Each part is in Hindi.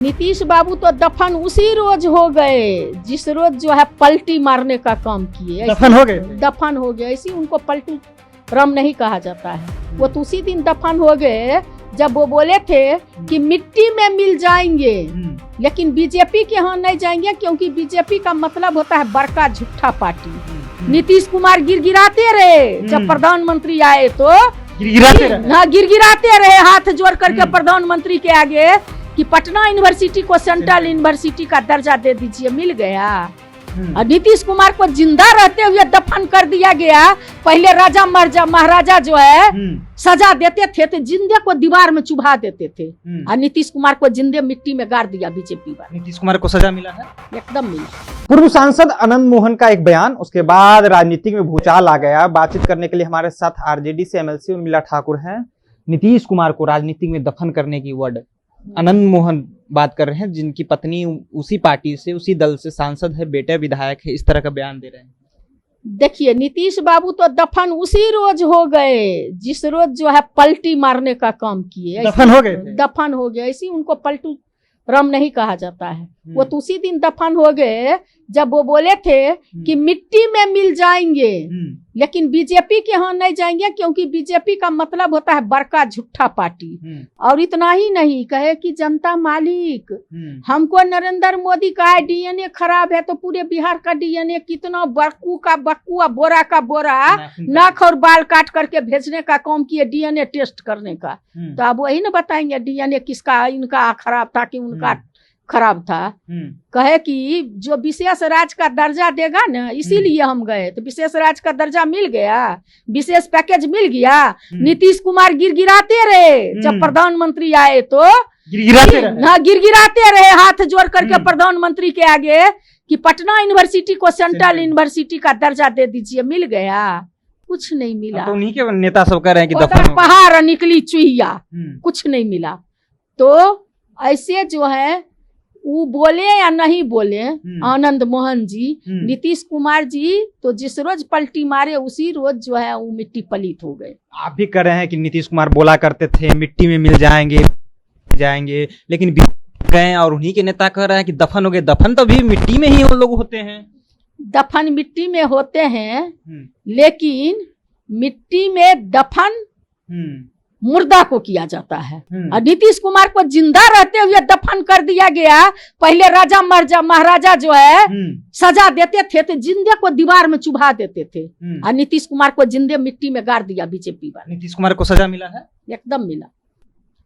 नीतीश बाबू तो दफन उसी रोज हो गए जिस रोज जो है पलटी मारने का काम किए। दफन हो गए, दफन हो गए, इसी उनको पलटी रम नहीं कहा जाता है। वो तो उसी दिन दफन हो गए जब वो बोले थे कि मिट्टी में मिल जाएंगे, लेकिन बीजेपी के यहाँ नहीं जाएंगे, क्योंकि बीजेपी का मतलब होता है बड़का झूठा पार्टी। नीतीश कुमार गिरगिराते रहे जब प्रधानमंत्री आए तो गिरगिराते रहे हाथ जोड़ करके प्रधानमंत्री के आगे कि पटना यूनिवर्सिटी को सेंट्रल यूनिवर्सिटी का दर्जा दे दीजिए। मिल गया। और नीतीश कुमार को जिंदा रहते हुए दफन कर दिया गया। पहले राजा महाराजा जो है सजा देते थे तो जिंदे को दीवार में चुभा देते थे, और नीतीश कुमार को जिंदे मिट्टी में गाड़ दिया बीजेपी वाले। नीतीश कुमार को सजा मिला है, एकदम मिला। पूर्व सांसद अनंत मोहन का एक बयान, उसके बाद राजनीति में भूचाल आ गया। बातचीत करने के लिए हमारे साथ आरजेडी से एमएलसी उर्मिला ठाकुर हैं। नीतीश कुमार को राजनीति में दफन करने की वर्ड अनंत मोहन बात कर रहे हैं, जिनकी पत्नी उसी पार्टी से, उसी दल से सांसद है, बेटे विधायक है, इस तरह का बयान दे रहे हैं। देखिए, नीतीश बाबू तो दफन उसी रोज हो गए जिस रोज जो है पलटी मारने का काम किए। दफन हो गए, दफन हो गए, इसी उनको पलटू रम नहीं कहा जाता है। वो तो उसी दिन दफन हो गए जब वो बोले थे कि मिट्टी में मिल जाएंगे, लेकिन बीजेपी के यहाँ नहीं जाएंगे, क्योंकि बीजेपी का मतलब होता है बड़का झूठा पार्टी। और इतना ही नहीं, कहे कि जनता मालिक, हमको नरेंद्र मोदी का है डीएनए खराब है तो पूरे बिहार का डीएनए कितना बक्कू का बक्कू, बोरा का बोरा नख और बाल काट करके भेजने का काम किए डीएनए टेस्ट करने का। तो अब वही ना बताएंगे डीएनए किसका, इनका खराब था कि उनका खराब था। कहे कि जो विशेष राज्य का दर्जा देगा ना, इसीलिए हम गए। तो विशेष राज्य का दर्जा मिल गया, विशेष पैकेज मिल गया। नीतीश कुमार गिरगिराते रहे जब प्रधानमंत्री आए तो गिरगिराते रहे हाथ जोड़ करके प्रधानमंत्री के आगे कि पटना यूनिवर्सिटी को सेंट्रल यूनिवर्सिटी का दर्जा दे दीजिए। मिल गया, कुछ नहीं मिला। तो उन्हीं के नेता सब कह रहे हैं कि दफन पहाड़ निकली चुहिया, कुछ नहीं मिला। तो ऐसे जो है वो बोले या नहीं बोले आनंद मोहन जी, नीतीश कुमार जी तो जिस रोज पलटी मारे उसी रोज जो है वो मिट्टी पलीत हो गए। आप भी कह रहे हैं कि नीतीश कुमार बोला करते थे मिट्टी में मिल जाएंगे, लेकिन गए और उन्हीं के नेता कह रहे हैं कि दफन हो गए। दफन तो भी मिट्टी में ही हम लोग होते हैं। दफन मिट्टी में होते हैं, लेकिन मिट्टी में दफन मुर्दा को किया जाता है। और नीतीश कुमार को जिंदा रहते हुए दफन कर दिया गया। पहले राजा महाराजा जो है सजा देते थे तो जिंदे को दीवार में चुभा देते थे, और नीतीश कुमार को जिंदे मिट्टी में गाड़ दिया बीजेपी वाले। नीतीश कुमार को सजा मिला है, एकदम मिला।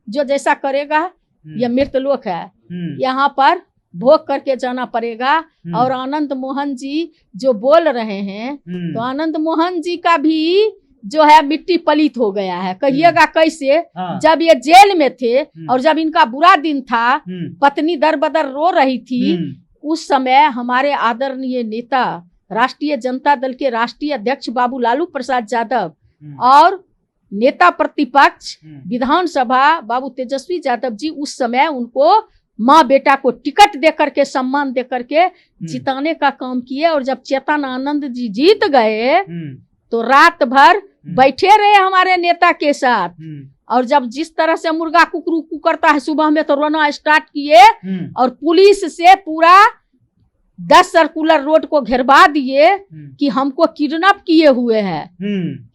जो जैसा करेगा, यह मृत लोक है, यहाँ पर भोग करके जाना पड़ेगा। और आनंद मोहन जी जो बोल रहे हैं, तो आनंद मोहन जी का भी जो है मिट्टी पलीत हो गया है। कहिएगा कैसे? जब ये जेल में थे और जब इनका बुरा दिन था, पत्नी दर बदर रो रही थी, उस समय हमारे आदरणीय नेता राष्ट्रीय जनता दल के राष्ट्रीय अध्यक्ष बाबू लालू प्रसाद यादव और नेता प्रतिपक्ष विधानसभा बाबू तेजस्वी यादव जी उस समय उनको माँ बेटा को टिकट दे करके, सम्मान दे करके जिताने का काम किए। और जब चेतन आनंद जी जीत गए तो रात भर बैठे रहे हमारे नेता के साथ। और जब जिस तरह से मुर्गा कुकरू करता है सुबह में, तो रोना स्टार्ट किए और पुलिस से पूरा 10 सर्कुलर रोड को घेरवा दिए कि हमको किडनैप किए हुए हैं,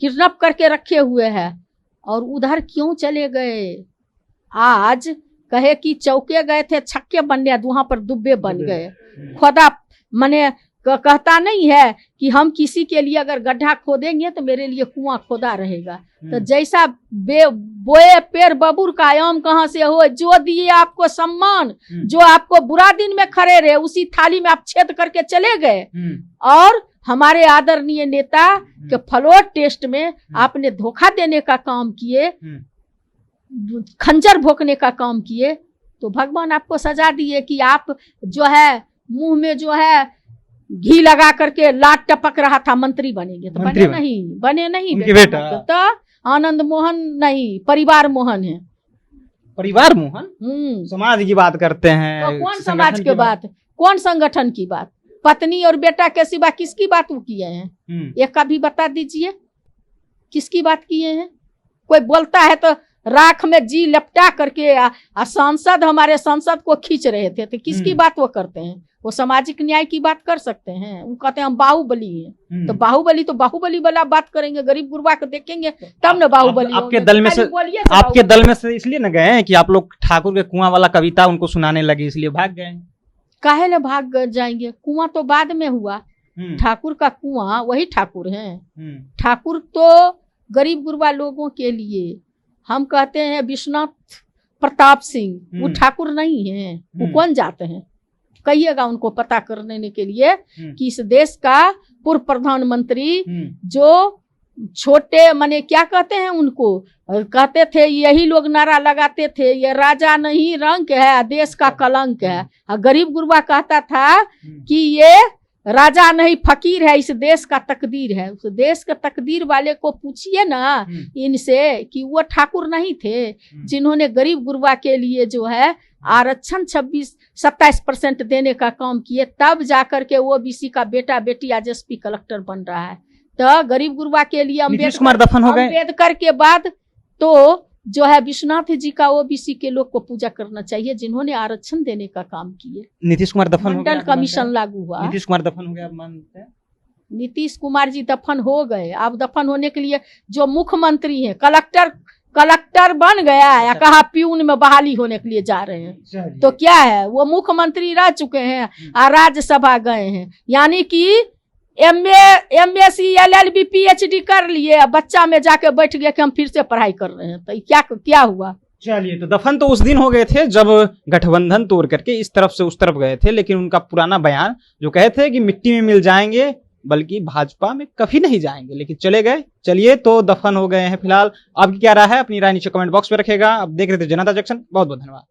किडनैप करके रखे हुए हैं। और उधर क्यों चले गए? आज कहे कि चौके गए थे छक्के बनने, वहां पर दुब्बे बन गए। खुदा मने कहता नहीं है कि हम किसी के लिए अगर गड्ढा खोदेंगे तो मेरे लिए कुआं खोदा रहेगा। तो जैसा बोए पेड़ बबूर का आम कहाँ से हो, जो दिए आपको सम्मान, जो आपको बुरा दिन में खड़े रहे, उसी थाली में आप छेद करके चले गए। और हमारे आदरणीय नेता के फ्लोर टेस्ट में आपने धोखा देने का काम किए, खंजर भोंकने का काम किए। तो भगवान आपको सजा दिए कि आप जो है मुंह में जो है घी लगा करके लाट टपक रहा था मंत्री बनेंगे, तो बने नहीं बेटा। तो आनंद मोहन नहीं, परिवार मोहन है। परिवार मोहन समाज की बात करते हैं। तो कौन समाज की बात, कौन संगठन की बात? पत्नी और बेटा के सिवा किसकी बात वो किए हैं? एक का भी बता दीजिए किसकी बात किए हैं? कोई बोलता है तो राख में जी लपटा करके सांसद हमारे सांसद को खींच रहे थे, तो किसकी बात वो करते हैं? वो सामाजिक न्याय की बात कर सकते हैं? वो कहते हैं हम बाहुबली हैं, तो बाहुबली वाला बात करेंगे, गरीब गुरबा को देखेंगे तब न बाहुबली। आपके दल में से इसलिए न गए हैं कि आप लोग ठाकुर के कुआं वाला कविता उनको सुनाने लगे, इसलिए भाग गए? काहे ले भाग जाएंगे? कुआं तो बाद में हुआ, ठाकुर का कुआं वही ठाकुर हैं। ठाकुर तो गरीब गुरबा लोगों के लिए, हम कहते हैं विश्वनाथ प्रताप सिंह, वो ठाकुर नहीं है, वो कौन जाते हैं? कहिएगा उनको पता करने के लिए कि इस देश का पूर्व प्रधानमंत्री जो छोटे माने क्या कहते हैं उनको, कहते थे यही लोग नारा लगाते थे, ये राजा नहीं रंक है, देश का कलंक है। और गरीब गुरबा कहता था कि ये राजा नहीं फकीर है, इस देश का तकदीर है। उस देश का तकदीर वाले को पूछिए ना इनसे कि वो ठाकुर नहीं थे जिन्होंने गरीब गुरबा के लिए जो है आरक्षण 27% देने का काम किए, तब जाकर के ओबीसी का बेटा बेटी आज एसपी कलेक्टर बन रहा है। तो गरीब गुरबा के लिए अम्बेडकर के बाद तो जो है विश्वनाथ जी का ओबीसी के लोग को पूजा करना चाहिए जिन्होंने आरक्षण देने का काम किए। नीतीश कुमार दफन हो गए, मंडल कमीशन लागू हुआ। नीतीश कुमार दफन हो गया, आप मानते हैं? नीतीश कुमार जी दफन हो गए। अब दफन होने के लिए जो मुख्यमंत्री हैं, कलेक्टर बन गया है, कहा प्यून में बहाली होने के लिए जा रहे हैं, तो क्या है वो मुख्यमंत्री रह चुके हैं और राज्यसभा गए हैं, यानी कि MSc LLB PhD कर लिए, बच्चा में जाके बैठ गया कि हम फिर से पढ़ाई कर रहे हैं, तो क्या हुआ? चलिए, तो दफन तो उस दिन हो गए थे जब गठबंधन तोड़ करके इस तरफ से उस तरफ गए थे, लेकिन उनका पुराना बयान जो कहे थे कि मिट्टी में मिल जाएंगे बल्कि भाजपा में कभी नहीं जाएंगे, लेकिन चले गए। चलिए, तो दफन हो गए हैं फिलहाल। आपकी क्या राय है? अपनी राय नीचे कमेंट बॉक्स में रखेगा। अब देख रहे थे जनता जंक्शन। बहुत बहुत धन्यवाद।